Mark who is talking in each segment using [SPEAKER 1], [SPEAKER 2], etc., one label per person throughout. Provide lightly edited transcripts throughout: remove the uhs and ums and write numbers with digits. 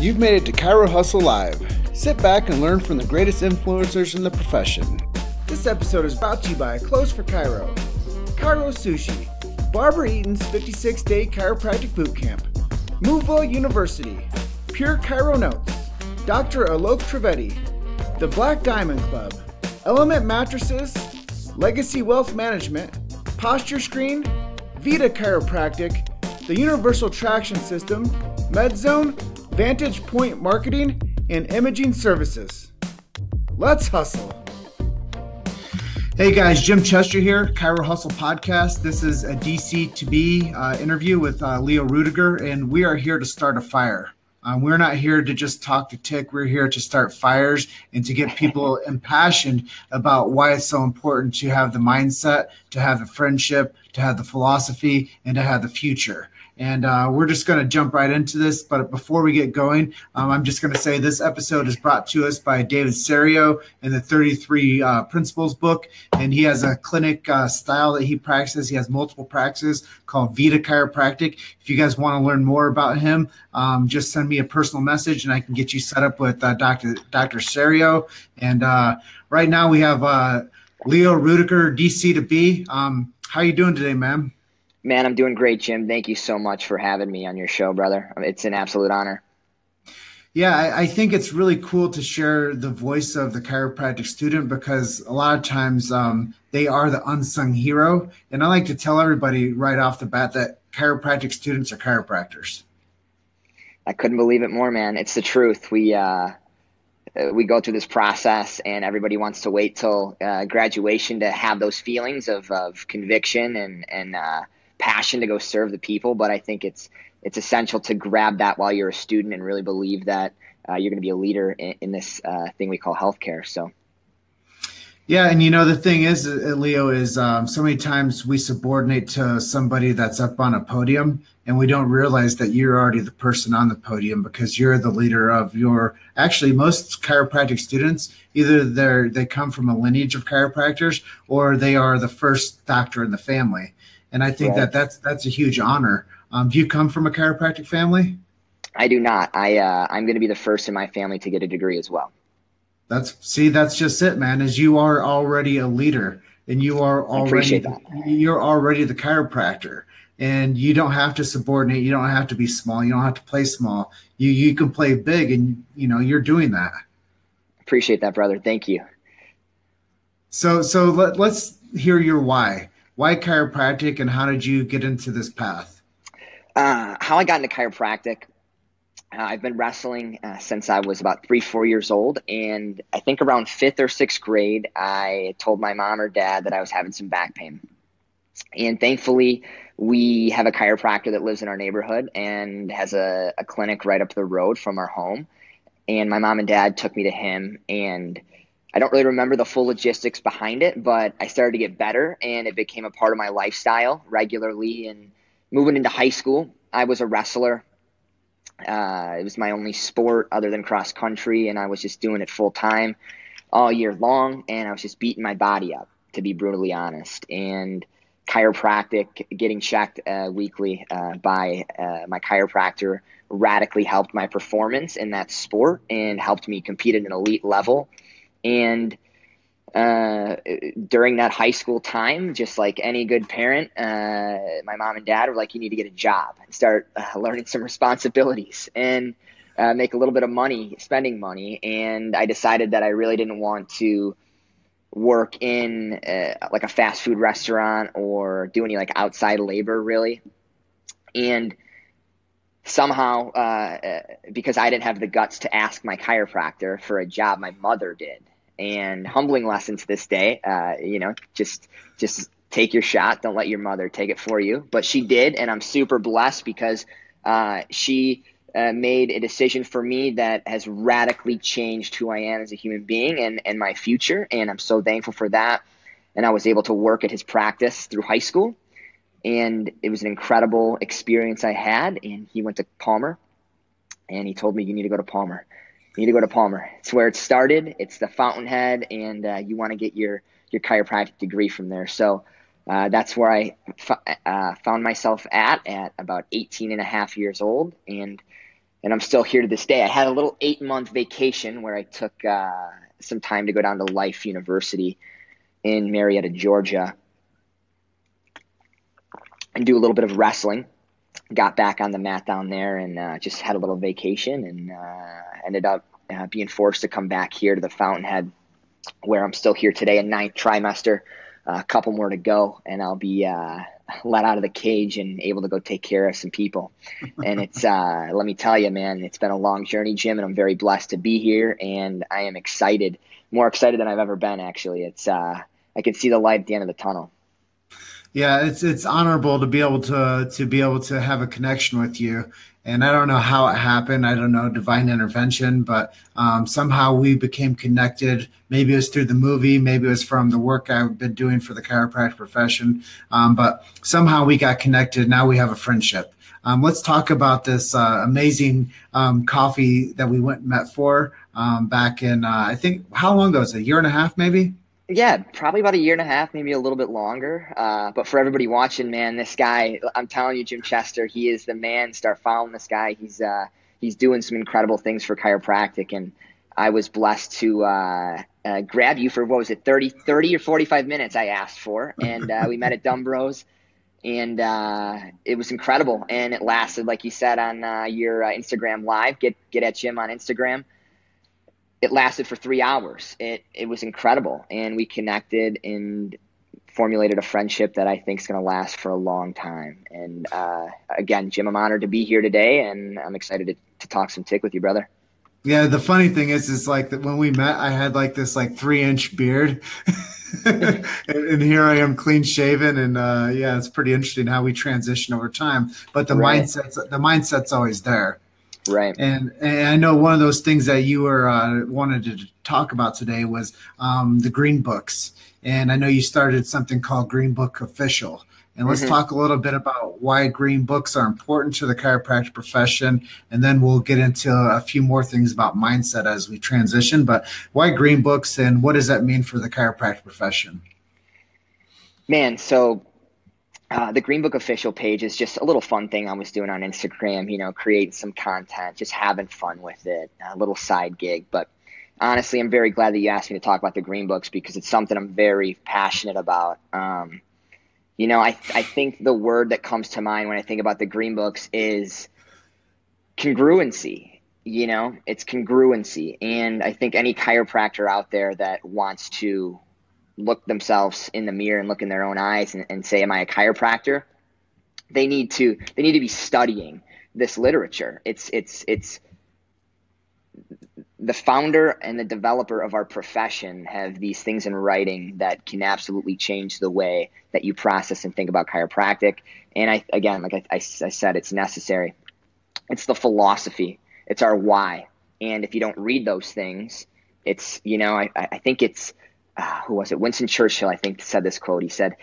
[SPEAKER 1] You've made it to Chiro Hustle Live. Sit back and learn from the greatest influencers in the profession. This episode is brought to you by Clothes for Chiro, Chiro Sushi, Barbara Eaton's 56-day chiropractic bootcamp, Moveville University, Pure Chiro Notes, Dr. Alok Trivedi, The Black Diamond Club, Element Mattresses, Legacy Wealth Management, Posture Screen, Vita Chiropractic, the Universal Traction System, MedZone, Vantage Point Marketing, and Imaging Services. Let's hustle. Hey guys, Jim Chester here, Chiro Hustle Podcast. This is a DC to be interview with Leo Ruettiger, and we are here to start a fire. We're not here to just talk to tick. We're here to start fires and to get people impassioned about why it's so important to have the mindset, to have the friendship, to have the philosophy, and to have the future. And we're just going to jump right into this. But before we get going, I'm just going to say this episode is brought to us by David Serio in the 33 Principles book. And he has a clinic style that he practices. He has multiple practices called Vita Chiropractic. If you guys want to learn more about him, just send me a personal message and I can get you set up with Dr. Serio. And right now we have Leo Ruettiger, DC to be. How are you doing today, man?
[SPEAKER 2] Man, I'm doing great, Jim. Thank you so much for having me on your show, brother. It's an absolute honor.
[SPEAKER 1] Yeah, I think it's really cool to share the voice of the chiropractic student because a lot of times they are the unsung hero. And I like to tell everybody right off the bat that chiropractic students are chiropractors.
[SPEAKER 2] I couldn't believe it more, man. It's the truth. We go through this process and everybody wants to wait till graduation to have those feelings of conviction and passion to go serve the people. But I think it's essential to grab that while you're a student and really believe that you're going to be a leader in this thing we call healthcare. So.
[SPEAKER 1] Yeah. And, the thing is, Leo, is so many times we subordinate to somebody that's up on a podium and we don't realize that you're already the person on the podium because you're the leader of actually most chiropractic students, either they come from a lineage of chiropractors or they are the first doctor in the family. And I think
[SPEAKER 2] right.
[SPEAKER 1] that's a huge honor. Do you come from a chiropractic family?
[SPEAKER 2] I do not. I'm going to be the first in my family to get a degree as well. That's
[SPEAKER 1] just it, man, is you are already a leader and you're already the chiropractor and you don't have to subordinate. You don't have to be small. You don't have to play small. You can play big and you're doing that.
[SPEAKER 2] Appreciate that, brother. Thank you.
[SPEAKER 1] So let's hear your why. Why chiropractic and how did you get into this path?
[SPEAKER 2] How I got into chiropractic, I've been wrestling since I was about 3-4 years old. And I think around 5th or 6th grade, I told my mom or dad that I was having some back pain. And thankfully, we have a chiropractor that lives in our neighborhood and has a clinic right up the road from our home. And my mom and dad took me to him, and I don't really remember the full logistics behind it, but I started to get better and it became a part of my lifestyle regularly. And moving into high school, I was a wrestler. It was my only sport other than cross country, and I was just doing it full time all year long, and I was just beating my body up, to be brutally honest. And chiropractic, getting checked weekly by my chiropractor, radically helped my performance in that sport and helped me compete at an elite level. And during that high school time, just like any good parent, my mom and dad were like, you need to get a job and start learning some responsibilities and make a little bit of money, spending money. And I decided that I really didn't want to work in like a fast food restaurant or do any like outside labor really. And somehow, because I didn't have the guts to ask my chiropractor for a job, my mother did. And humbling lesson to this day, just take your shot. Don't let your mother take it for you. But she did, and I'm super blessed because she made a decision for me that has radically changed who I am as a human being and my future. And I'm so thankful for that. And I was able to work at his practice through high school. And it was an incredible experience I had. And he went to Palmer, and he told me, you need to go to Palmer. You need to go to Palmer. It's where it started. It's the fountainhead, and you want to get your chiropractic degree from there. So that's where I found myself at about 18 and a half years old. And and I'm still here to this day. I had a little 8-month vacation where I took some time to go down to Life University in Marietta, Georgia, and do a little bit of wrestling. Got back on the mat down there and just had a little vacation, and ended up being forced to come back here to the Fountainhead, where I'm still here today in 9th trimester. A couple more to go, and I'll be let out of the cage and able to go take care of some people. And it's let me tell you, man, it's been a long journey, Jim, and I'm very blessed to be here, and I am excited, more excited than I've ever been, actually. It's I can see the light at the end of the tunnel.
[SPEAKER 1] Yeah, it's honorable to be able to have a connection with you. And I don't know how it happened. I don't know, divine intervention, but somehow we became connected. Maybe it was through the movie, maybe it was from the work I've been doing for the chiropractic profession. But somehow we got connected. Now we have a friendship. Let's talk about this amazing coffee that we went and met for back in, I think, how long ago? Was it a year and a half, maybe?
[SPEAKER 2] Yeah, probably about a year and a half, maybe a little bit longer. But for everybody watching, man, this guy, I'm telling you, Jim Chester, he is the man. Start following this guy. He's doing some incredible things for chiropractic. And I was blessed to grab you for, what was it, 30 or 45 minutes I asked for. And we met at Dumbros, and it was incredible. And it lasted, like you said, on your Instagram Live. Get at Jim on Instagram. It lasted for 3 hours. It was incredible. And we connected and formulated a friendship that I think is going to last for a long time. And again, Jim, I'm honored to be here today, and I'm excited to talk some tick with you, brother.
[SPEAKER 1] Yeah, the funny thing is like that when we met, I had like this like 3-inch beard. And here I am clean shaven. And yeah, it's pretty interesting how we transition over time. But the
[SPEAKER 2] Right.
[SPEAKER 1] mindset's always there.
[SPEAKER 2] Right.
[SPEAKER 1] And I know one of those things that you were wanted to talk about today was the Green Books. And I know you started something called Green Book Official. And let's talk a little bit about why Green Books are important to the chiropractic profession. And then we'll get into a few more things about mindset as we transition. But why Green Books, and what does that mean for the chiropractic profession?
[SPEAKER 2] Man, so the Green Book official page is just a little fun thing I was doing on Instagram, creating some content, just having fun with it, a little side gig. But honestly, I'm very glad that you asked me to talk about the Green Books, because it's something I'm very passionate about. I think the word that comes to mind when I think about the Green Books is congruency. It's congruency. And I think any chiropractor out there that wants to look themselves in the mirror and look in their own eyes and say, am I a chiropractor? They need to be studying this literature. It's the founder and the developer of our profession have these things in writing that can absolutely change the way that you process and think about chiropractic. And I said, it's necessary. It's the philosophy. It's our why. And if you don't read those things, it's, I think it's, who was it? Winston Churchill, I think, said this quote. He said,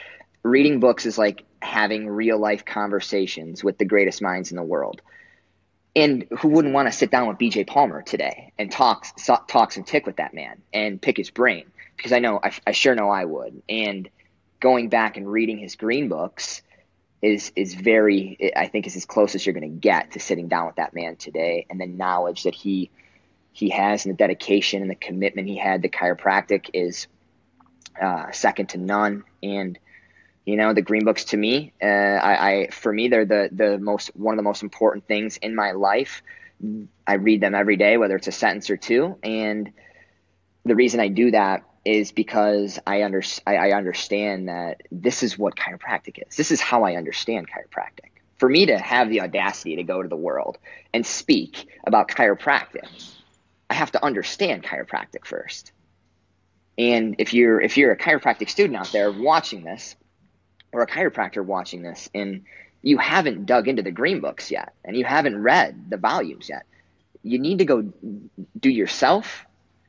[SPEAKER 2] reading books is like having real life conversations with the greatest minds in the world. And who wouldn't want to sit down with BJ Palmer today and talk some tick with that man and pick his brain? Because I sure know I would. And going back and reading his Green Books is I think is as close as you're going to get to sitting down with that man today. And the knowledge that he has, and the dedication and the commitment he had to chiropractic is second to none. And the Green Books, to me, for me, they're one of the most important things in my life. I read them every day, whether it's a sentence or two. And the reason I do that is because I understand that this is what chiropractic is. This is how I understand chiropractic. For me to have the audacity to go to the world and speak about chiropractic, I have to understand chiropractic first. And if you're a chiropractic student out there watching this, or a chiropractor watching this, and you haven't dug into the Green Books yet, and you haven't read the volumes yet, you need to go do yourself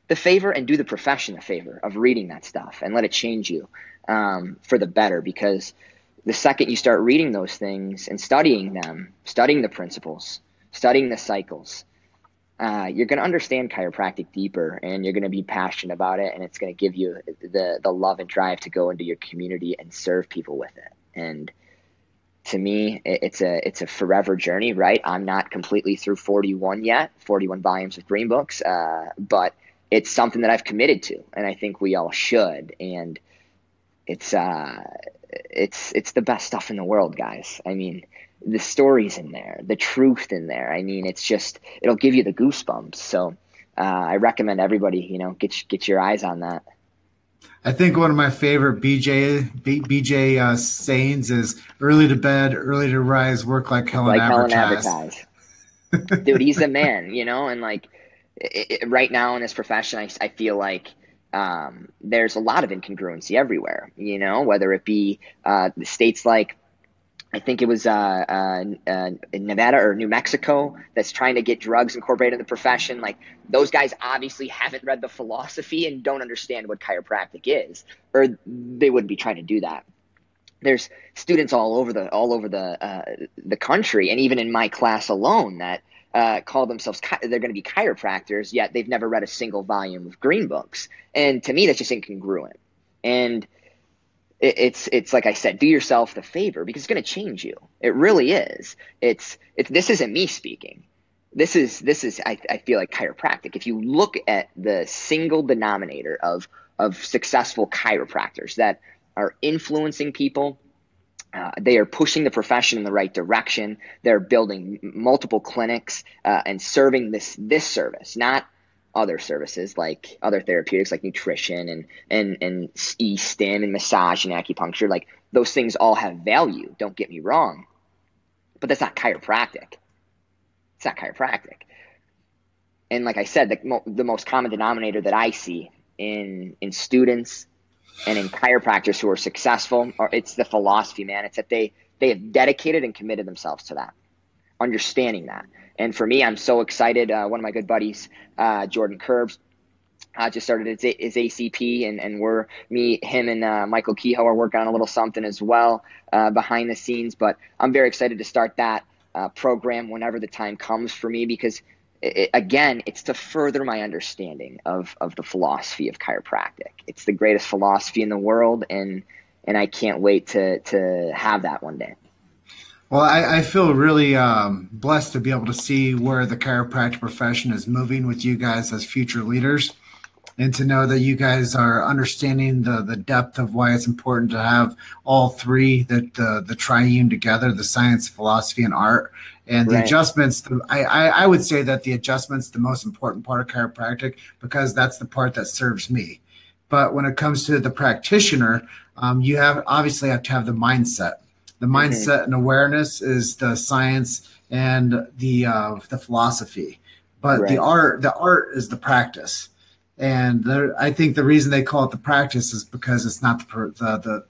[SPEAKER 2] the favor and do the profession the favor of reading that stuff and let it change you for the better. Because the second you start reading those things and studying them, studying the principles, studying the cycles, you're going to understand chiropractic deeper, and you're going to be passionate about it, and it's going to give you the love and drive to go into your community and serve people with it. And to me, it's a forever journey, right? I'm not completely through 41 yet, 41 volumes of Green Books, but it's something that I've committed to, and I think we all should. And it's it's the best stuff in the world, guys. I mean, the stories in there, the truth in there. I mean, it'll give you the goosebumps. So I recommend everybody, get your eyes on that.
[SPEAKER 1] I think one of my favorite BJ sayings is "early to bed, early to rise, work like hell and
[SPEAKER 2] Like Helen
[SPEAKER 1] advertise."
[SPEAKER 2] advertise. Dude, he's the man, and like right now in this profession, I feel like there's a lot of incongruency everywhere, whether it be the states like, I think it was in Nevada or New Mexico that's trying to get drugs incorporated in the profession. Like, those guys obviously haven't read the philosophy and don't understand what chiropractic is, or they wouldn't be trying to do that. There's students all over the country, and even in my class alone, that call themselves they're going to be chiropractors, yet they've never read a single volume of Green Books. And to me, that's just incongruent. And it's like I said, do yourself the favor, because it's going to change you. It really is. This isn't me speaking. This is I feel like chiropractic. If you look at the single denominator of successful chiropractors that are influencing people, they are pushing the profession in the right direction. They're building multiple clinics and serving this service, not other services like other therapeutics like nutrition and e-stim and massage and acupuncture. Like, those things all have value, don't get me wrong, but that's not chiropractic. It's not chiropractic. And like I said, the most common denominator that I see in students and in chiropractors who are successful, it's the philosophy, man. It's that they have dedicated and committed themselves to that, understanding that. And for me, I'm so excited. One of my good buddies, Jordan Curbs, just started his ACP, and him and Michael Kehoe are working on a little something as well behind the scenes. But I'm very excited to start that program whenever the time comes for me, because again, it's to further my understanding of the philosophy of chiropractic. It's the greatest philosophy in the world, and I can't wait to have that one day.
[SPEAKER 1] Well, I feel really blessed to be able to see where the chiropractic profession is moving with you guys as future leaders, and to know that you guys are understanding the depth of why it's important to have all three, the triune together, the science, philosophy, and art. And the adjustments, I would say that the adjustment's the most important part of chiropractic, because that's the part that serves me. But when it comes to the practitioner, you obviously have to have the mindset. The mindset and awareness is the science and the philosophy, but the art is the practice. And I think the reason they call it the practice is because it's not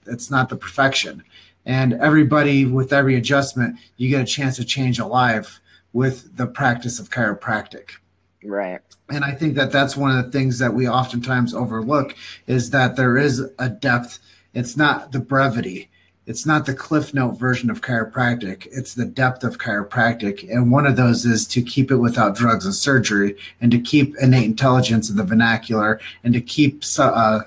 [SPEAKER 1] it's not the perfection. And everybody, with every adjustment, you get a chance to change a life with the practice of chiropractic.
[SPEAKER 2] Right.
[SPEAKER 1] And I think that that's one of the things that we oftentimes overlook, is that there is a depth. It's not the brevity. It's not the Cliff Note version of chiropractic. It's the depth of chiropractic. And one of those is to keep it without drugs and surgery, and to keep innate intelligence in the vernacular, and to keep the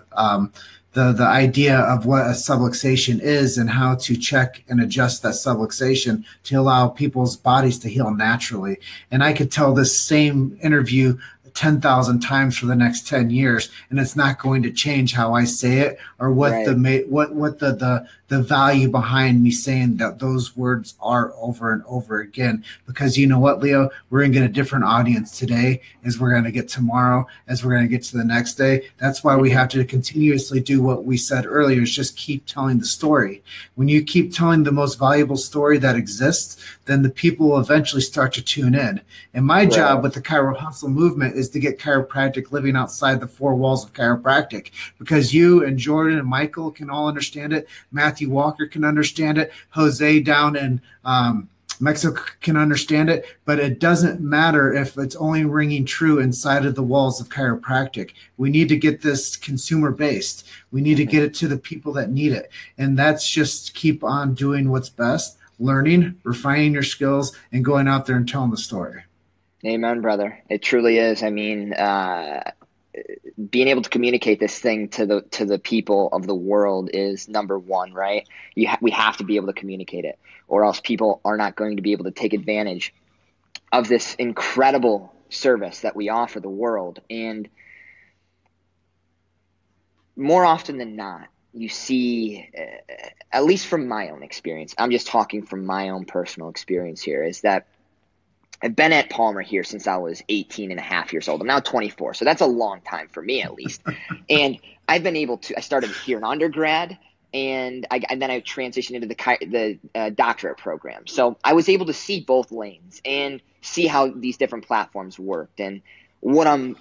[SPEAKER 1] idea of what a subluxation is and how to check and adjust that subluxation to allow people's bodies to heal naturally. And I could tell this same interview 10,000 times for the next 10 years, and it's not going to change how I say it, or what the value behind me saying that those words are over and over again. Because you know what, Leo, we're going to get a different audience today as we're going to get tomorrow, as we're going to get to the next day. That's why we have to continuously do what we said earlier, is just keep telling the story. When you keep telling the most valuable story that exists, then the people will eventually start to tune in. And my job with the Chiro Hustle movement is to get chiropractic living outside the four walls of chiropractic, because you and Jordan and Michael can all understand it. Matthew Walker can understand it. Jose down in Mexico can understand it, but it doesn't matter if it's only ringing true inside of the walls of chiropractic. We need to get this consumer based. We need to get it to the people that need it. And that's just keep on doing what's best, learning, refining your skills, and going out there and telling the story.
[SPEAKER 2] Amen, brother. It truly is. I mean, being able to communicate this thing to the people of the world is number one, right? We have to be able to communicate it, or else people are not going to be able to take advantage of this incredible service that we offer the world. And more often than not, you see, at least from my own experience, I'm just talking from my own personal experience here, is that I've been at Palmer here since I was 18 and a half years old. I'm now 24, so that's a long time for me at least. And I've been able to – I started here in undergrad, and then I transitioned into the doctorate program. So I was able to see both lanes and see how these different platforms worked. And what I'm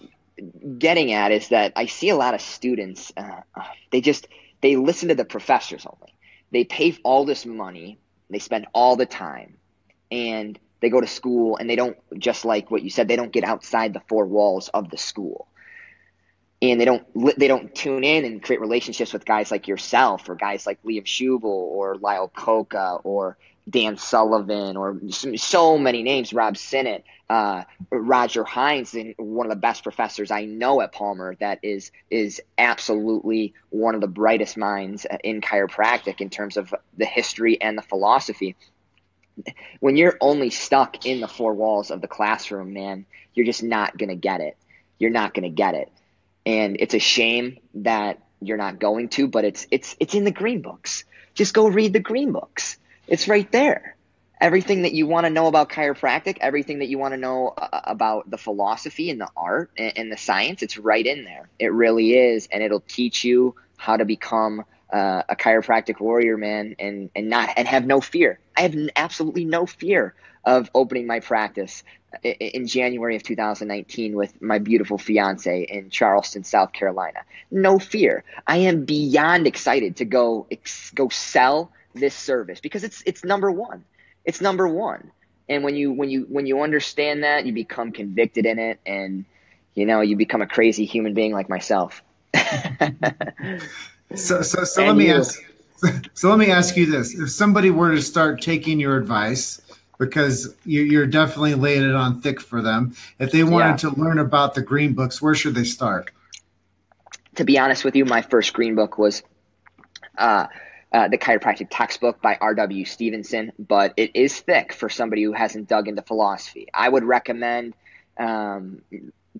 [SPEAKER 2] getting at is that I see a lot of students, they listen to the professors only. They pay all this money, they spend all the time, and they go to school, and they don't, just like what you said, they don't get outside the four walls of the school. And they don't tune in and create relationships with guys like yourself, or guys like Liam Schubel or Lyle Coca or Dan Sullivan, or so many names, Rob Sinnott, Roger Hines, and one of the best professors I know at Palmer that is absolutely one of the brightest minds in chiropractic in terms of the history and the philosophy. When you're only stuck in the four walls of the classroom, man, you're just not going to get it. You're not going to get it. And it's a shame that you're not going to, but it's in the green books. Just go read the green books. It's right there. Everything that you want to know about chiropractic, everything that you want to know about the philosophy and the art and the science, it's right in there. It really is. And it'll teach you how to become a chiropractic warrior, man, and have no fear. I have absolutely no fear of opening my practice in January of 2019 with my beautiful fiance in Charleston, South Carolina. No fear. I am beyond excited to go sell this service because it's number one. It's number one. And when you understand that, you become convicted in it, and you become a crazy human being like myself.
[SPEAKER 1] So let me ask you this: if somebody were to start taking your advice, because you're definitely laying it on thick for them, if they wanted to learn about the green books, where should they start?
[SPEAKER 2] To be honest with you, my first green book was the chiropractic textbook by R.W. Stevenson, but it is thick for somebody who hasn't dug into philosophy. I would recommend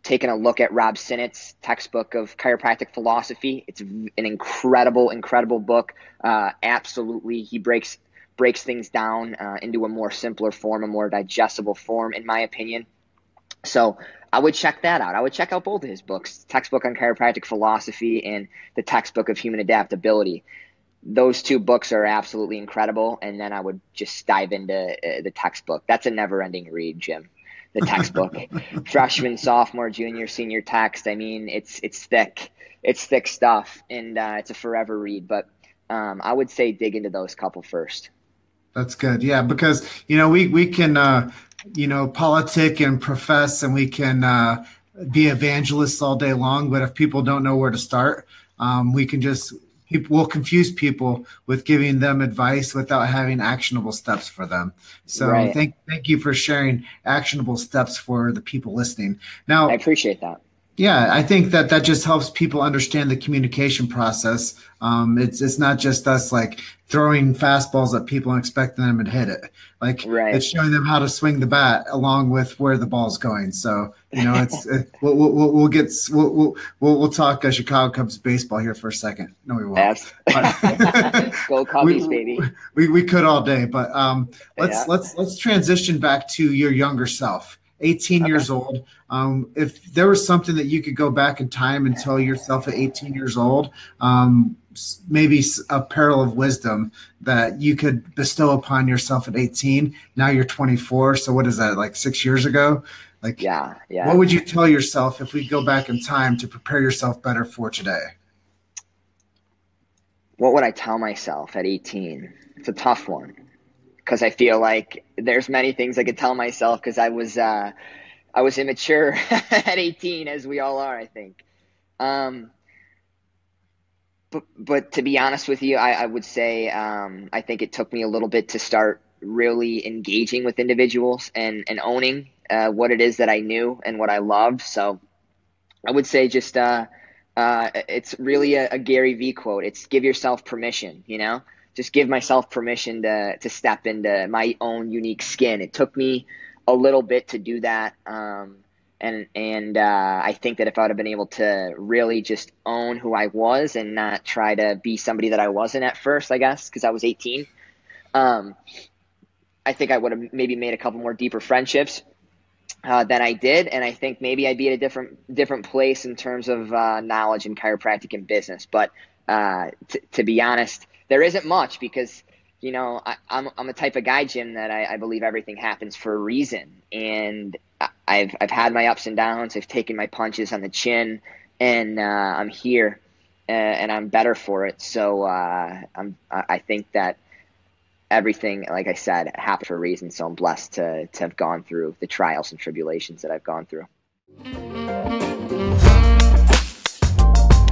[SPEAKER 2] taking a look at Rob Sinnott's textbook of chiropractic philosophy. It's an incredible, incredible book. Absolutely, he breaks things down into a more simpler form, a more digestible form, in my opinion. So I would check that out. I would check out both of his books, textbook on chiropractic philosophy and the textbook of human adaptability. Those two books are absolutely incredible. And then I would just dive into the textbook. That's a never-ending read, Jim. The textbook, freshman, sophomore, junior, senior text. I mean, it's thick. It's thick stuff, and it's a forever read. But I would say dig into those couple first.
[SPEAKER 1] That's good. Yeah, because we can politic and profess, and we can be evangelists all day long. But if people don't know where to start, we'll confuse people with giving them advice without having actionable steps for them. So
[SPEAKER 2] right.
[SPEAKER 1] Thank you for sharing actionable steps for the people listening. Now,
[SPEAKER 2] I appreciate that.
[SPEAKER 1] Yeah, I think that just helps people understand the communication process. It's not just us like throwing fastballs at people and expecting them to hit it. Like
[SPEAKER 2] right.
[SPEAKER 1] It's showing them how to swing the bat along with where the ball's going. So it's we'll talk Chicago Cubs baseball here for a second. No, we won't.
[SPEAKER 2] Go Cubbies, baby.
[SPEAKER 1] We could all day, but let's transition back to your younger self. 18 years old. If there was something that you could go back in time and tell yourself at 18 years old, maybe a pearl of wisdom that you could bestow upon yourself at 18. Now you're 24. So what is that, like 6 years ago? Like,
[SPEAKER 2] yeah.
[SPEAKER 1] What would you tell yourself if we go back in time to prepare yourself better for today?
[SPEAKER 2] What would I tell myself at 18? It's a tough one. Because I feel like there's many things I could tell myself because I was immature at 18, as we all are, I think. But to be honest with you, I would say I think it took me a little bit to start really engaging with individuals and owning what it is that I knew and what I loved. So I would say just it's really a Gary V quote. It's give yourself permission, just give myself permission to step into my own unique skin. It took me a little bit to do that. And I think that if I would have been able to really just own who I was and not try to be somebody that I wasn't at first, I guess, because I was 18, um, I think I would have maybe made a couple more deeper friendships than I did, and I think maybe I'd be at a different place in terms of knowledge in chiropractic and business. But to be honest, there isn't much because I'm a type of guy, Jim, that I believe everything happens for a reason, and I've had my ups and downs. I've taken my punches on the chin, and I'm here, and I'm better for it. So I think that everything, like I said, happened for a reason. So I'm blessed to have gone through the trials and tribulations that I've gone through.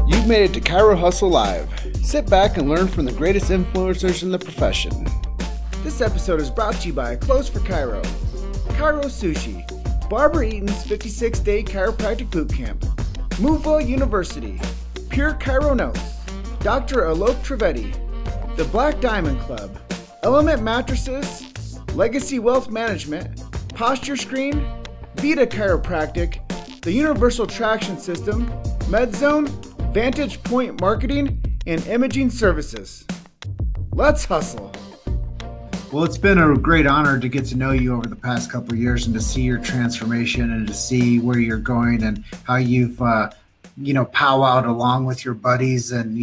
[SPEAKER 1] You've made it to Chiro Hustle Live. Sit back and learn from the greatest influencers in the profession. This episode is brought to you by Clothes for Chiro, Chiro Sushi, Barbara Eaton's 56-day chiropractic bootcamp, Moveville University, Pure Chiro Notes, Dr. Alok Trivedi, the Black Diamond Club, Element Mattresses, Legacy Wealth Management, Posture Screen, Vita Chiropractic, the Universal Traction System, MedZone, Vantage Point Marketing, and Imaging Services. Let's hustle. Well, it's been a great honor to get to know you over the past couple of years and to see your transformation and to see where you're going and how you've, powwowed along with your buddies and,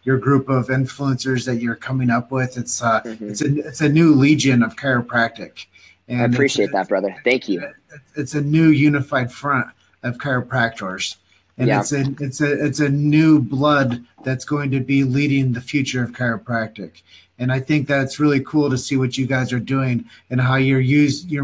[SPEAKER 1] your group of influencers that you're coming up with. It's a new legion of chiropractic. And
[SPEAKER 2] I appreciate that, brother. Thank you.
[SPEAKER 1] It's a new unified front of chiropractors. And it's a new blood that's going to be leading the future of chiropractic. And I think that's really cool to see what you guys are doing and how you're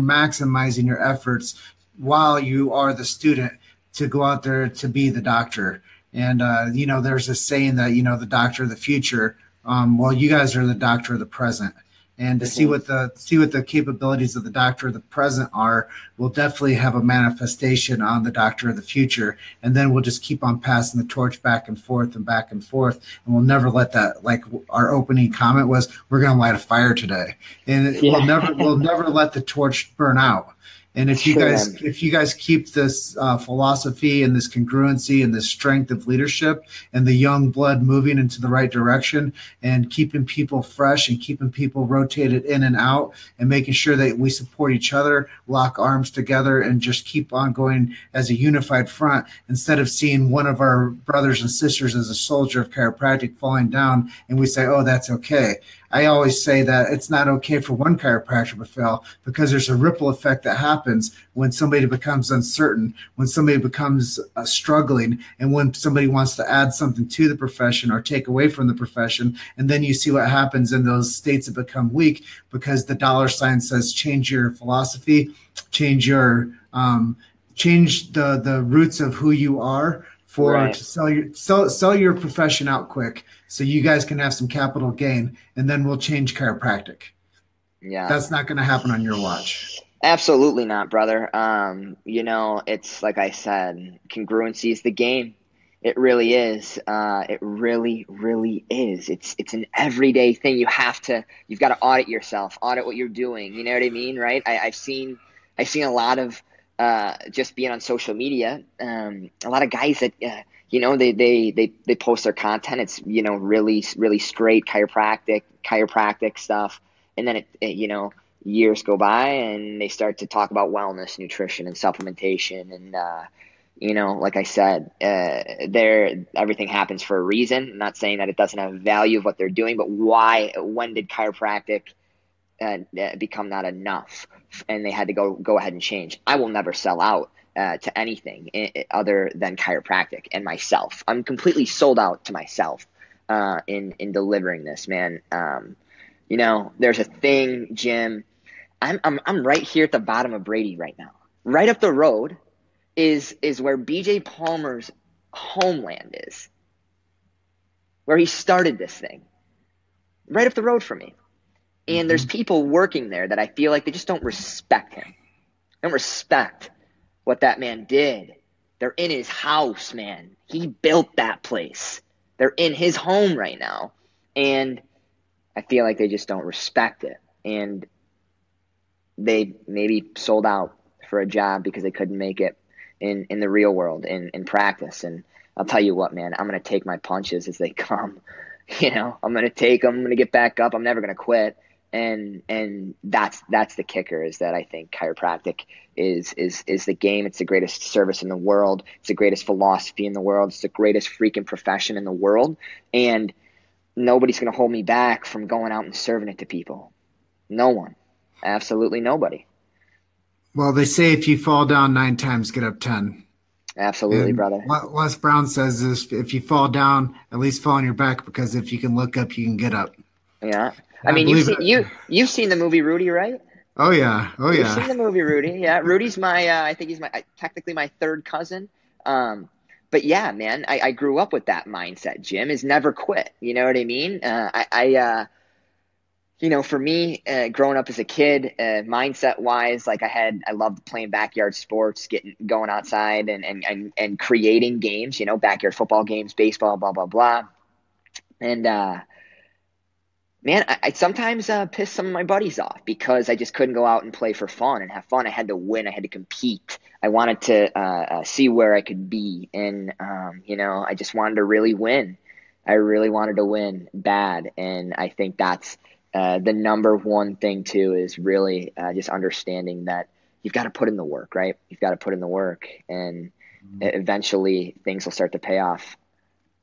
[SPEAKER 1] maximizing your efforts while you are the student to go out there to be the doctor. And, there's a saying that, the doctor of the future, you guys are the doctor of the present. And to see what the capabilities of the doctor of the present are, we'll definitely have a manifestation on the doctor of the future. And then we'll just keep on passing the torch back and forth. And we'll never let that, like our opening comment was, we're going to light a fire today. And we'll never let the torch burn out. And if you guys keep this philosophy and this congruency and this strength of leadership and the young blood moving into the right direction and keeping people fresh and keeping people rotated in and out and making sure that we support each other, lock arms together, and just keep on going as a unified front instead of seeing one of our brothers and sisters as a soldier of chiropractic falling down and we say, oh, that's okay. I always say that it's not okay for one chiropractor to fail because there's a ripple effect that happens when somebody becomes uncertain, when somebody becomes struggling, and when somebody wants to add something to the profession or take away from the profession. And then you see what happens in those states that become weak because the dollar sign says change your philosophy, change the roots of who you are to sell your profession out quick so you guys can have some capital gain, and then we'll change chiropractic. Yeah. That's not going to happen on your watch.
[SPEAKER 2] Absolutely not, brother. It's like I said, congruency is the game. It really is. It really, really is. It's an everyday thing. You've got to audit yourself, audit what you're doing. You know what I mean? Right. I've seen a lot of, just being on social media, a lot of guys that, they post their content. It's, really, really straight chiropractic stuff. And then years go by and they start to talk about wellness, nutrition, and supplementation. And, like I said, everything happens for a reason. I'm not saying that it doesn't have value of what they're doing, but when did chiropractic become not enough and they had to go ahead and change? I will never sell out to anything other than chiropractic and myself. I'm completely sold out to myself in delivering this, man. There's a thing, Jim. I'm right here at the bottom of Brady right now. Right up the road is where BJ Palmer's homeland is, where he started this thing. Right up the road from me. And there's people working there that I feel like they just don't respect him. They don't respect what that man did They're in his house, man. He built that place. They're in his home right now. And I feel like they just don't respect it. And they maybe sold out for a job because they couldn't make it in the real world, in practice. And I'll tell you what, man, I'm going to take my punches as they come. I'm going to take them. I'm going to get back up. I'm never going to quit. And that's the kicker, is that I think chiropractic is the game. It's the greatest service in the world. It's the greatest philosophy in the world. It's the greatest freaking profession in the world. And nobody's going to hold me back from going out and serving it to people. No one. Absolutely nobody.
[SPEAKER 1] Well, they say if you fall down 9 times, get up 10.
[SPEAKER 2] Absolutely,
[SPEAKER 1] and
[SPEAKER 2] brother.
[SPEAKER 1] What Les Brown says is, if you fall down, at least fall on your back, because if you can look up, you can get up.
[SPEAKER 2] Yeah.
[SPEAKER 1] And
[SPEAKER 2] I mean, you've seen the movie Rudy, right?
[SPEAKER 1] Oh yeah.
[SPEAKER 2] You've seen the movie Rudy. Yeah. Rudy's I think he's technically my third cousin. But yeah, man, I grew up with that mindset. Jim is never quit. You know what I mean? For me, growing up as a kid, mindset wise, like I loved playing backyard sports, going outside and creating games, backyard football games, baseball, blah, blah, blah. And, man, I sometimes piss some of my buddies off because I just couldn't go out and play for fun and have fun. I had to win. I had to compete. I wanted to see where I could be. And, I just wanted to really win. I really wanted to win bad. And I think that's the number one thing, too, is really just understanding that you've got to put in the work, right? You've got to put in the work. And eventually things will start to pay off.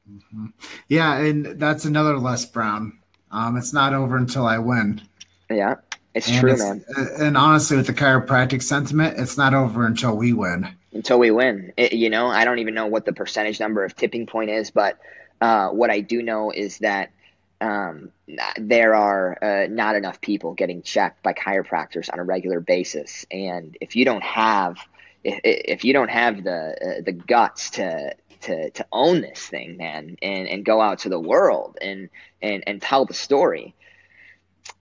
[SPEAKER 1] Mm-hmm. Yeah, and that's another Les Brown. It's not over until I win.
[SPEAKER 2] Yeah, it's true, man.
[SPEAKER 1] And honestly, with the chiropractic sentiment, it's not over until we win.
[SPEAKER 2] Until we win. I don't even know what the percentage number of tipping point is, but what I do know is that there are not enough people getting checked by chiropractors on a regular basis. And if you don't have the guts to own this thing, man, and go out to the world and tell the story,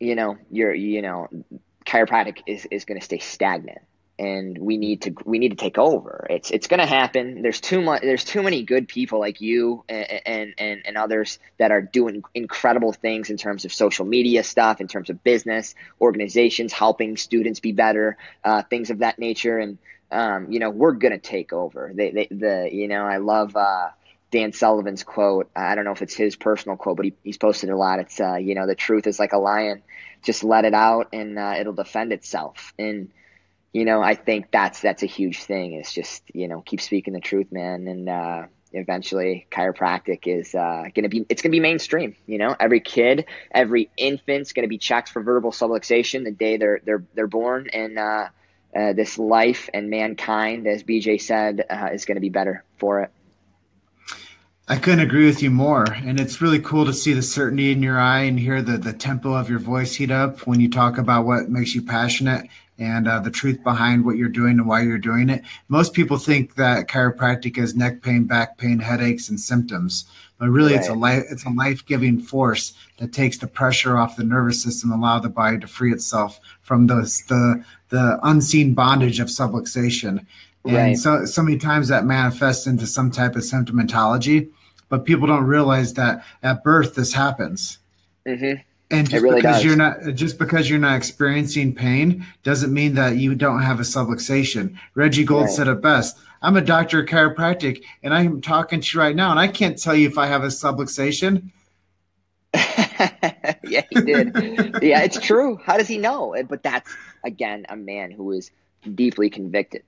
[SPEAKER 2] chiropractic is going to stay stagnant, and we need to take over. It's going to happen. There's too many good people like you and others that are doing incredible things in terms of social media stuff, in terms of business, organizations, helping students be better, things of that nature. And we're going to take over. I love Dan Sullivan's quote. I don't know if it's his personal quote, but he's posted a lot. It's, the truth is like a lion. Just let it out and it'll defend itself. And, I think that's a huge thing. It's just, keep speaking the truth, man. And eventually chiropractic is going to be mainstream. Every kid, every infant's going to be checked for vertebral subluxation the day they're born. And this life and mankind, as BJ said, is going to be better for it.
[SPEAKER 1] I couldn't agree with you more. And it's really cool to see the certainty in your eye and hear the tempo of your voice heat up when you talk about what makes you passionate and the truth behind what you're doing and why you're doing it. Most people think that chiropractic is neck pain, back pain, headaches, and symptoms. But really, right. It's a life-giving force that takes the pressure off the nervous system, allow the body to free itself from the unseen bondage of subluxation. And
[SPEAKER 2] right.
[SPEAKER 1] so many times that manifests into some type of symptomatology, but people don't realize that at birth this happens.
[SPEAKER 2] Mm-hmm.
[SPEAKER 1] And just because you're not experiencing pain doesn't mean that you don't have a subluxation. Reggie Gold said it best. I'm a doctor of chiropractic, and I'm talking to you right now, and I can't tell you if I have a subluxation.
[SPEAKER 2] Yeah, he did. Yeah, it's true. How does he know? But that's, again, a man who is deeply convicted.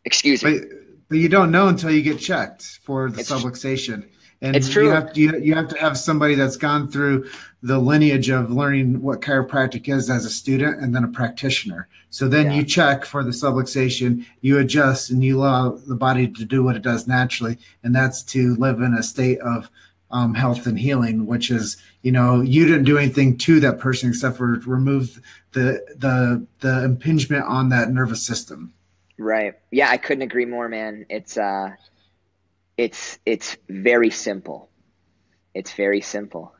[SPEAKER 2] Excuse me.
[SPEAKER 1] But you don't know until you get checked for the subluxation. And
[SPEAKER 2] it's true.
[SPEAKER 1] You have to have somebody that's gone through the lineage of learning what chiropractic is as a student and then a practitioner. So then you check for the subluxation, you adjust, and you allow the body to do what it does naturally. And that's to live in a state of health and healing, which is, you didn't do anything to that person except for remove the impingement on that nervous system.
[SPEAKER 2] Right. Yeah, I couldn't agree more, man. It's very simple. It's very simple,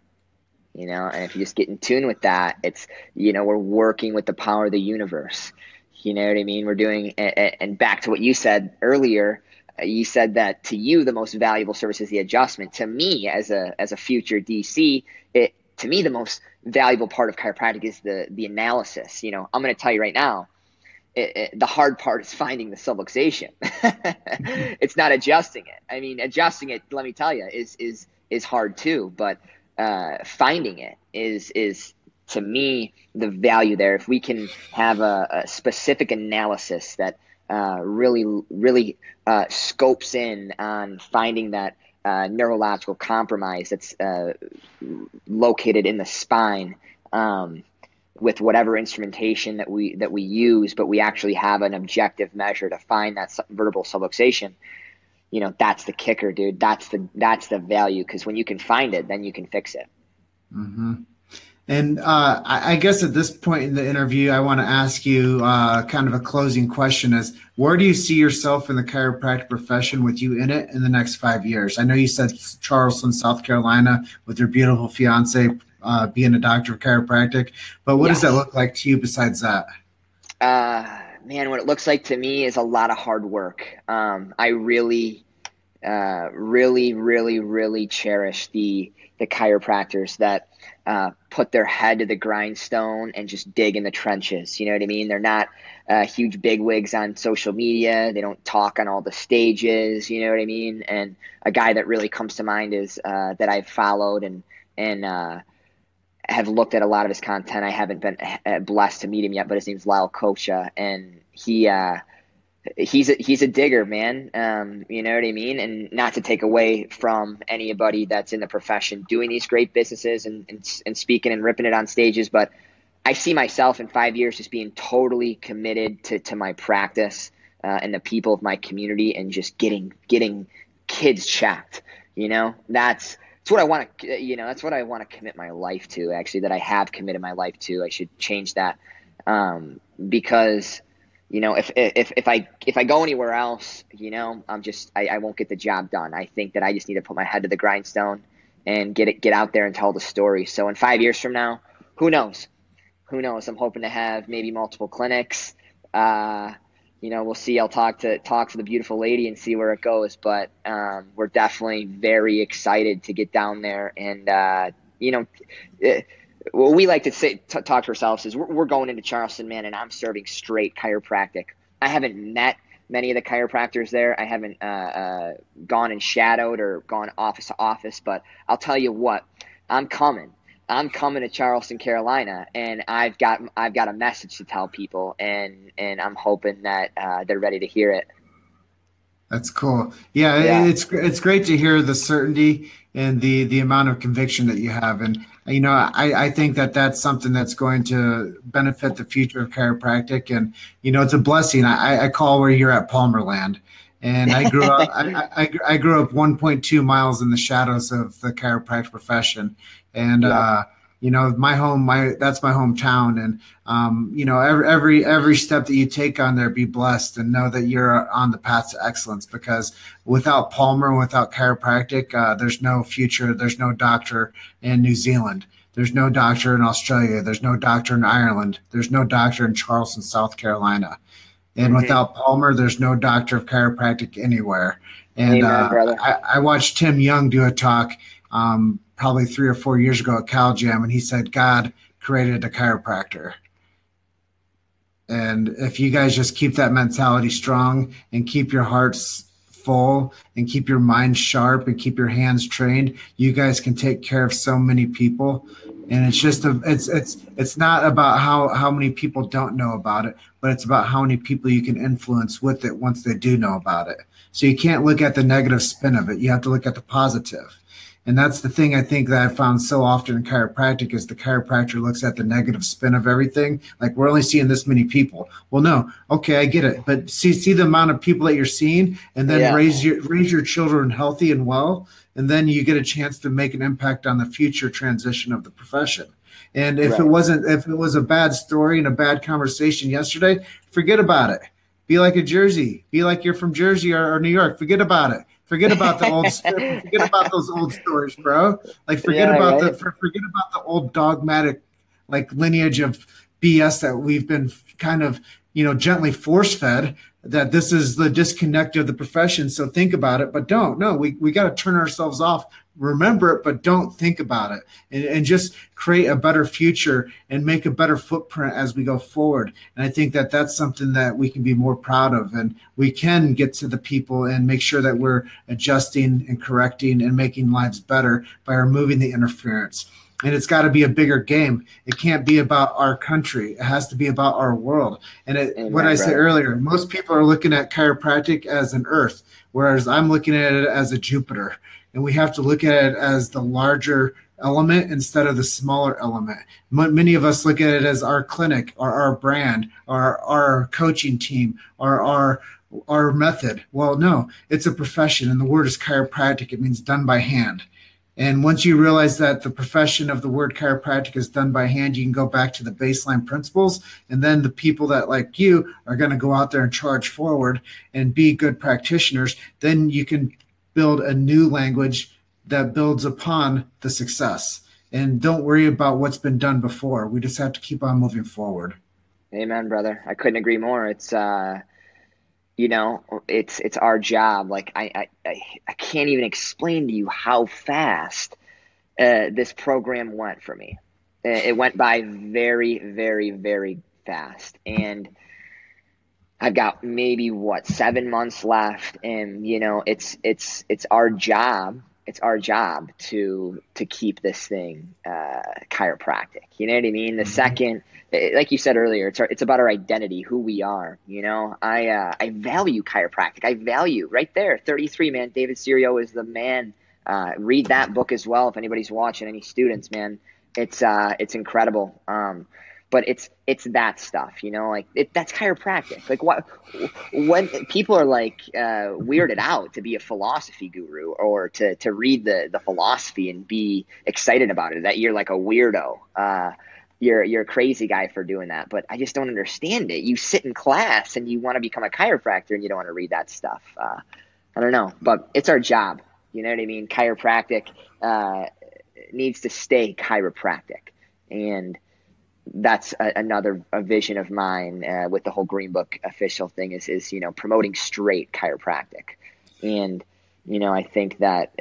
[SPEAKER 2] and if you just get in tune with that, it's, we're working with the power of the universe. You know what I mean? We're doing, and back to what you said earlier, you said that to you, the most valuable service is the adjustment. To me, as a future DC, to me, the most valuable part of chiropractic is the analysis. You know, I'm going to tell you right now, the hard part is finding the subluxation. It's not adjusting it. I mean, adjusting it, let me tell you, is hard too. But finding it is to me the value there. If we can have a specific analysis that really scopes in on finding that neurological compromise that's located in the spine, with whatever instrumentation that we use, but we actually have an objective measure to find that vertebral subluxation. You know, that's the kicker, dude. That's the value, because when you can find it, then you can fix it.
[SPEAKER 1] Mm-hmm. And I guess at this point in the interview, I want to ask you kind of a closing question: is where do you see yourself in the chiropractic profession, with you in it, in the next 5 years? I know you said Charleston, South Carolina, with your beautiful fiance, being a doctor of chiropractic, but what does that look like to you besides that?
[SPEAKER 2] Man, what it looks like to me is a lot of hard work. I really cherish the chiropractors that put their head to the grindstone and just dig in the trenches. You know what I mean? They're not huge bigwigs on social media. They don't talk on all the stages. You know what I mean? And a guy that really comes to mind is that I've followed and have looked at a lot of his content. I haven't been blessed to meet him yet, but his name's Lyle Kocha, and he's a digger, man. You know what I mean? And not to take away from anybody that's in the profession doing these great businesses and speaking and ripping it on stages, but I see myself in 5 years just being totally committed to my practice and the people of my community, and just getting kids checked. You know, that's what I want to, that's what I want to commit my life to, actually, that I have committed my life to. I should change that. Because, if I go anywhere else, I won't get the job done. I think that I just need to put my head to the grindstone and get out there and tell the story. So in 5 years from now, who knows? I'm hoping to have maybe multiple clinics. We'll see. I'll talk to the beautiful lady and see where it goes. But we're definitely very excited to get down there. And, what we like to talk to ourselves is we're going into Charleston, man, and I'm serving straight chiropractic. I haven't met many of the chiropractors there. I haven't gone and shadowed or gone office to office. But I'll tell you what, I'm coming to Charleston, Carolina, and I've got a message to tell people, and I'm hoping that they're ready to hear it.
[SPEAKER 1] That's cool. Yeah. It's great to hear the certainty and the amount of conviction that you have. And, I think that that's something that's going to benefit the future of chiropractic. And, it's a blessing. I call where you're at Palmerland. And I grew up, I grew up 1.2 miles in the shadows of the chiropractic profession. And, my home, that's my hometown. And, every step that you take on there, be blessed and know that you're on the path to excellence, because without Palmer, without chiropractic, there's no future. There's no doctor in New Zealand. There's no doctor in Australia. There's no doctor in Ireland. There's no doctor in Charleston, South Carolina. And without Palmer, there's no doctor of chiropractic anywhere. And
[SPEAKER 2] Amen,
[SPEAKER 1] I watched Tim Young do a talk probably 3 or 4 years ago at Cal Jam, and he said God created a chiropractor. And if you guys just keep that mentality strong and keep your hearts full and keep your mind sharp and keep your hands trained, you guys can take care of so many people. And it's just it's not about how many people don't know about it, but it's about how many people you can influence with it once they do know about it. So you can't look at the negative spin of it. You have to look at the positive. And that's the thing I think that I found so often in chiropractic is the chiropractor looks at the negative spin of everything. Like, we're only seeing this many people. Well, no, okay, I get it. But see the amount of people that you're seeing, and then raise your children healthy and well, and then you get a chance to make an impact on the future transition of the profession. And if it was a bad story and a bad conversation yesterday, forget about it. Be like a Jersey. Be like you're from Jersey or New York. Forget about it. Forget about the old. Forget about those old stories, bro. Like, forget about the old dogmatic, like, lineage of BS that we've been kind of, gently force fed. that this is the disconnect of the profession. So think about it, but don't. No, we got to turn ourselves off. Remember it, but don't think about it, and just create a better future and make a better footprint as we go forward. And I think that that's something that we can be more proud of, and we can get to the people and make sure that we're adjusting and correcting and making lives better by removing the interference. And it's got to be a bigger game. It can't be about our country. It has to be about our world. And what
[SPEAKER 2] Amen,
[SPEAKER 1] I said
[SPEAKER 2] brother.
[SPEAKER 1] earlier, most people are looking at chiropractic as an Earth, whereas I'm looking at it as a Jupiter. And we have to look at it as the larger element instead of the smaller element. Many of us look at it as our clinic or our brand or our coaching team or our method. Well, no, it's a profession, and the word is chiropractic. It means done by hand. And once you realize that the profession of the word chiropractic is done by hand, you can go back to the baseline principles. And then the people that, like you, are going to go out there and charge forward and be good practitioners. Then you can build a new language that builds upon the success. And don't worry about what's been done before. We just have to keep on moving forward.
[SPEAKER 2] Amen, brother. I couldn't agree more. It's it's our job. Like I can't even explain to you how fast this program went for me. It went by very, very, very fast. And I've got maybe 7 months left. And it's our job. It's our job to keep this thing chiropractic. You know what I mean? The second, like you said earlier, it's about our identity, who we are. I value chiropractic. I value right there, 33, man. David Serio is the man. Read that book as well if anybody's watching, any students, man. It's incredible. But it's that stuff, like that's chiropractic. Like when people are like weirded out to be a philosophy guru or to read the philosophy and be excited about it, that you're like a weirdo. You're a crazy guy for doing that. But I just don't understand it. You sit in class and you want to become a chiropractor and you don't want to read that stuff. I don't know, but it's our job. You know what I mean? Chiropractic needs to stay chiropractic. And that's another vision of mine with the whole Green Book official thing is promoting straight chiropractic. And, I think that,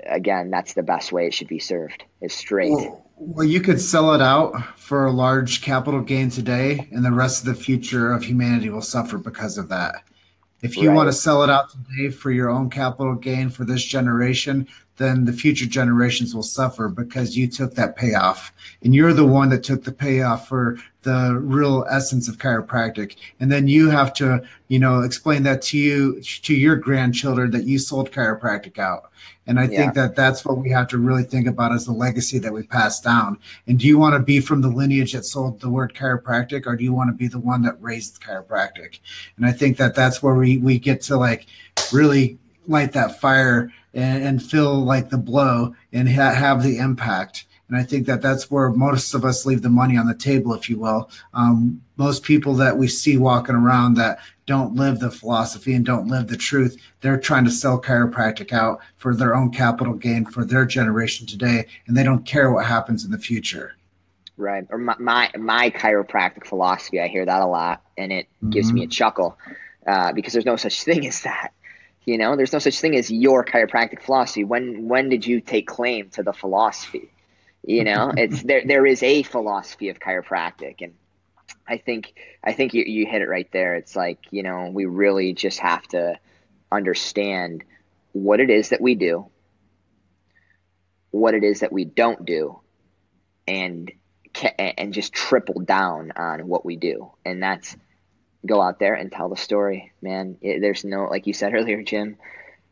[SPEAKER 2] again, that's the best way it should be served, is straight.
[SPEAKER 1] Well, you could sell it out for a large capital gain today, and the rest of the future of humanity will suffer because of that. If you want to sell it out today for your own capital gain for this generation, then the future generations will suffer because you took that payoff. And you're the one that took the payoff for the real essence of chiropractic. And then you have to, explain that to your grandchildren that you sold chiropractic out. And I think that that's what we have to really think about as the legacy that we pass down. And do you want to be from the lineage that sold the word chiropractic, or do you want to be the one that raised chiropractic? And I think that that's where we get to like really light that fire and feel like the blow and have the impact. And I think that that's where most of us leave the money on the table, if you will. Most people that we see walking around that don't live the philosophy and don't live the truth, they're trying to sell chiropractic out for their own capital gain for their generation today, and they don't care what happens in the future.
[SPEAKER 2] Right. Or my chiropractic philosophy, I hear that a lot, and it gives me a chuckle because there's no such thing as that. There's no such thing as your chiropractic philosophy. When did you take claim to the philosophy? It's there is a philosophy of chiropractic, and I think you hit it right there. It's like, we really just have to understand what it is that we do, what it is that we don't do, and just triple down on what we do. And that's go out there and tell the story, man. There's no, like you said earlier, Jim,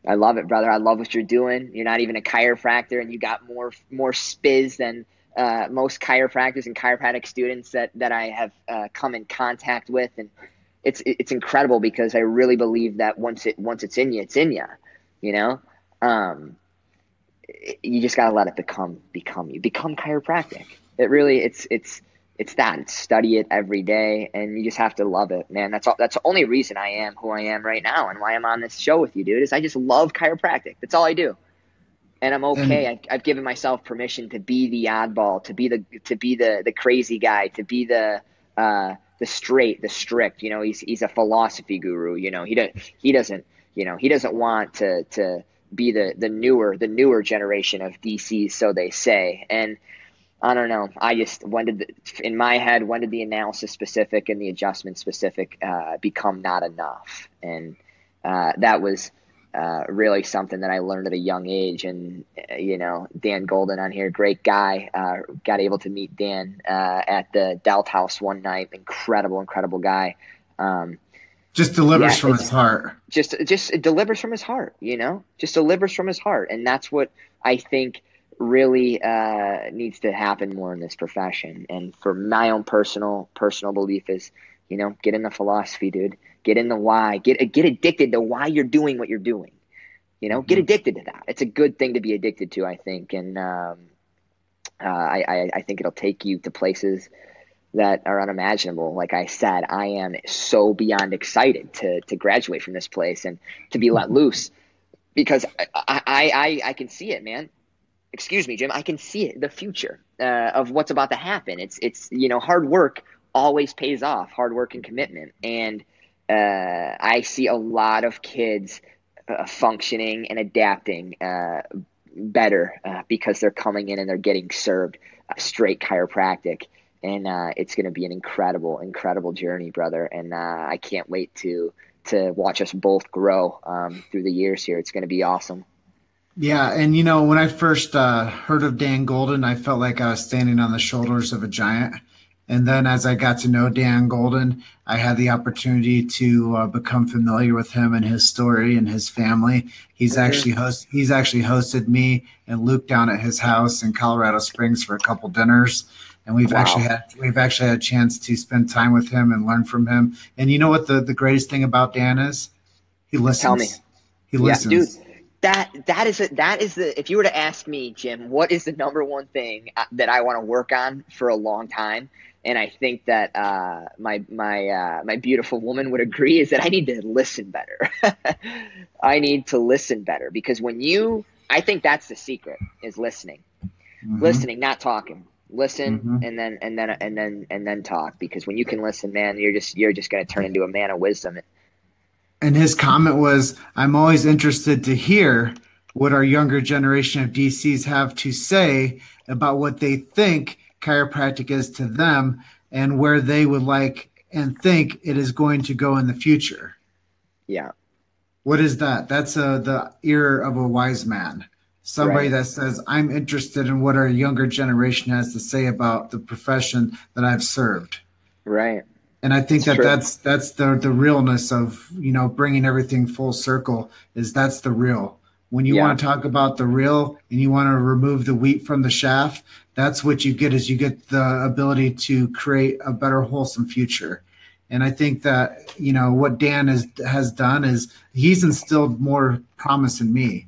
[SPEAKER 2] I love it, brother. I love what you're doing. You're not even a chiropractor, and you got more spiz than most chiropractors and chiropractic students that I have come in contact with. And it's incredible because I really believe that once it's in you, it's in you. You just gotta let it become you. Become chiropractic. It really it's that. Study it every day, and you just have to love it, man. That's all. That's the only reason I am who I am right now, and why I'm on this show with you, dude. Is I just love chiropractic. That's all I do, and I'm okay. I've given myself permission to be the oddball, to be the crazy guy, to be the the strict. He's a philosophy guru. He doesn't want to be the newer generation of DCs, so they say. And I don't know. In my head, when did the analysis specific and the adjustment specific become not enough? And that was really something that I learned at a young age. And, Dan Golden on here, great guy. Got able to meet Dan at the Delt House one night. Incredible guy.
[SPEAKER 1] Just delivers from his heart.
[SPEAKER 2] Just it delivers from his heart, just delivers from his heart. And that's what I think really needs to happen more in this profession. And for my own personal belief is, get in the philosophy, dude. Get in the why. Get addicted to why you're doing what you're doing. Get addicted to that. It's a good thing to be addicted to, I think. And I think it'll take you to places that are unimaginable. Like I said, I am so beyond excited to graduate from this place and to be let loose, because I can see it, man. Excuse me, Jim. I can see it, the future of what's about to happen. It's hard work always pays off, hard work and commitment. And I see a lot of kids functioning and adapting better because they're coming in and they're getting served straight chiropractic. And it's going to be an incredible journey, brother. And I can't wait to watch us both grow through the years here. It's going to be awesome.
[SPEAKER 1] Yeah, and when I first heard of Dan Golden, I felt like I was standing on the shoulders of a giant. And then as I got to know Dan Golden, I had the opportunity to become familiar with him and his story and his family. He's actually hosted me and Luke down at his house in Colorado Springs for a couple dinners. And we've actually had a chance to spend time with him and learn from him. And you know what the greatest thing about Dan is? He listens.
[SPEAKER 2] Tell me.
[SPEAKER 1] He listens.
[SPEAKER 2] Yeah, dude. That is if you were to ask me, Jim, what is the number one thing that I want to work on for a long time, and I think that my beautiful woman would agree, is that I need to listen better. I need to listen better, because I think that's the secret, is listening. Listening, not talking. Listen and then talk, because when you can listen, man, you're just going to turn into a man of wisdom.
[SPEAKER 1] And his comment was, I'm always interested to hear what our younger generation of DCs have to say about what they think chiropractic is to them and where they would like and think it is going to go in the future.
[SPEAKER 2] Yeah.
[SPEAKER 1] What is that? That's the ear of a wise man. Somebody that says, I'm interested in what our younger generation has to say about the profession that I've served.
[SPEAKER 2] Right.
[SPEAKER 1] And I think that's the realness of, bringing everything full circle, is that's the real. When you want to talk about the real and you want to remove the wheat from the chaff, that's what you get, is you get the ability to create a better, wholesome future. And I think that, what Dan has done is he's instilled more promise in me,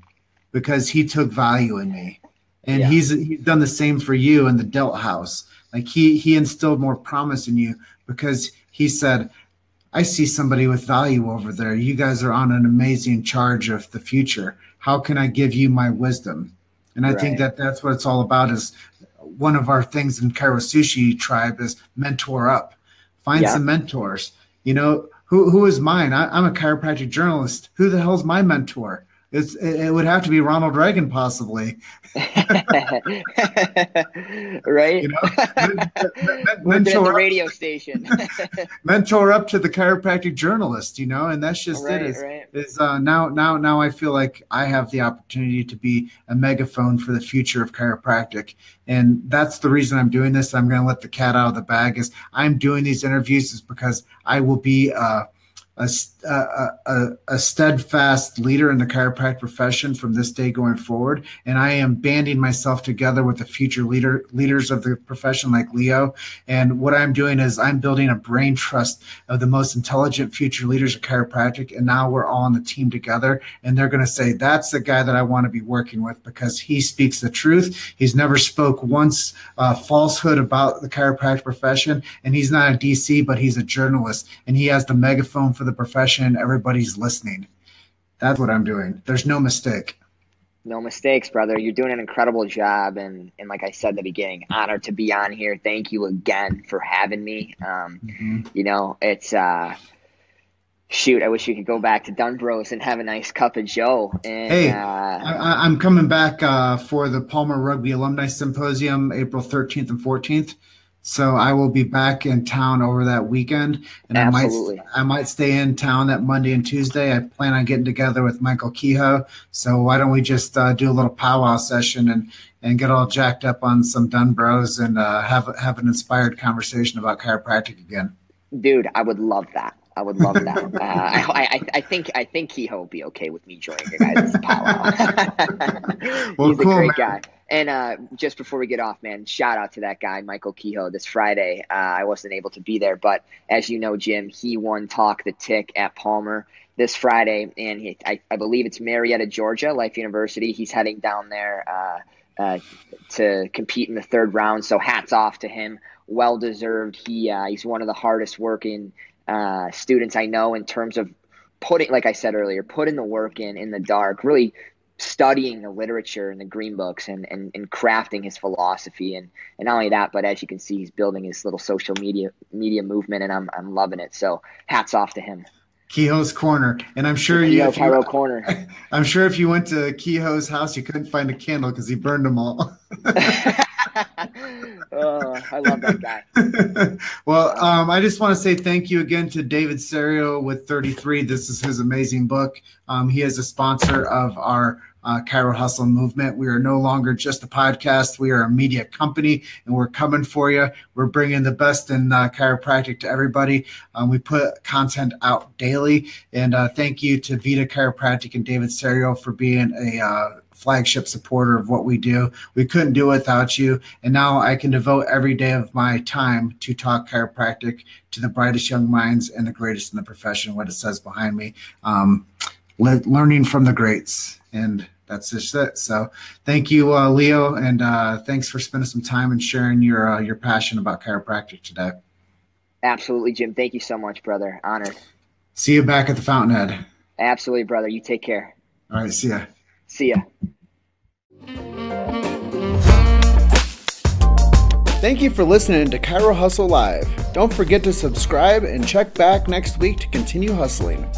[SPEAKER 1] because he took value in me. And he's done the same for you in the Delt House. Like he instilled more promise in you, because he said, I see somebody with value over there. You guys are on an amazing charge of the future. How can I give you my wisdom? And I think that's what it's all about. Is one of our things in Chiro Sushi tribe is mentor up. Find some mentors. Who is mine? I'm a chiropractic journalist. Who the hell's my mentor? It would have to be Ronald Reagan, possibly.
[SPEAKER 2] Right? Mentor at the radio station.
[SPEAKER 1] Mentor up to the chiropractic journalist, and that's just now I feel like I have the opportunity to be a megaphone for the future of chiropractic. And that's the reason I'm doing this. I'm going to let the cat out of the bag. Is I'm doing these interviews is because I will be a steadfast leader in the chiropractic profession from this day going forward. And I am banding myself together with the future leaders of the profession like Leo. And what I'm doing is I'm building a brain trust of the most intelligent future leaders of chiropractic. And now we're all on the team together. And they're going to say, that's the guy that I want to be working with, because he speaks the truth. He's never spoke once falsehood about the chiropractic profession. And he's not a DC, but he's a journalist. And he has the megaphone for the profession. Everybody's listening. That's what I'm doing. There's no mistake.
[SPEAKER 2] No mistakes, brother. You're doing an incredible job. And like I said at the beginning, honored to be on here. Thank you again for having me. You know, it's shoot, I wish we could go back to Dunbros and have a nice cup of Joe. And
[SPEAKER 1] Hey, I'm coming back for the Palmer Rugby Alumni Symposium, April 13th and 14th. So I will be back in town over that weekend, and
[SPEAKER 2] absolutely.
[SPEAKER 1] I might stay in town that Monday and Tuesday. I plan on getting together with Michael Kehoe. So why don't we just do a little powwow session and get all jacked up on some Dunbros and have an inspired conversation about chiropractic again.
[SPEAKER 2] Dude, I would love that. I would love that. I think Kehoe will be okay with me joining your guys' powwow.
[SPEAKER 1] Well,
[SPEAKER 2] He's
[SPEAKER 1] cool,
[SPEAKER 2] a great
[SPEAKER 1] man.
[SPEAKER 2] guy. And just before we get off, man, shout out to that guy, Michael Kehoe, this Friday. I wasn't able to be there, but as you know, Jim, he won Talk the Tick at Palmer this Friday, and I believe it's Marietta, Georgia, Life University. He's heading down there to compete in the third round, so hats off to him. Well-deserved. He's one of the hardest working students I know in terms of putting, like I said earlier, putting the work in the dark, really studying the literature and the green books and crafting his philosophy. And not only that, but as you can see, he's building his little social media movement, and I'm loving it. So hats off to him.
[SPEAKER 1] Kehoe's Corner. And I'm sure
[SPEAKER 2] Corner.
[SPEAKER 1] I'm sure if you went to Kehoe's house, you couldn't find a candle because he burned them all.
[SPEAKER 2] Oh, I love that guy.
[SPEAKER 1] Well, I just want to say thank you again to David Serio with 33. This is his amazing book. He is a sponsor of our Chiro Hustle movement. We are no longer just a podcast. We are a media company, and we're coming for you. We're bringing the best in chiropractic to everybody. We put content out daily, and thank you to Vita Chiropractic and David Serio for being a flagship supporter of what we do. We couldn't do it without you. And now I can devote every day of my time to talk chiropractic to the brightest young minds and the greatest in the profession, what it says behind me, learning from the greats. And that's just it. So thank you, Leo. And thanks for spending some time and sharing your passion about chiropractic today.
[SPEAKER 2] Absolutely, Jim. Thank you so much, brother. Honored.
[SPEAKER 1] See you back at the Fountainhead.
[SPEAKER 2] Absolutely, brother. You take care.
[SPEAKER 1] All right. See ya.
[SPEAKER 2] See ya.
[SPEAKER 1] Thank you for listening to Chiro Hustle Live. Don't forget to subscribe and check back next week to continue hustling.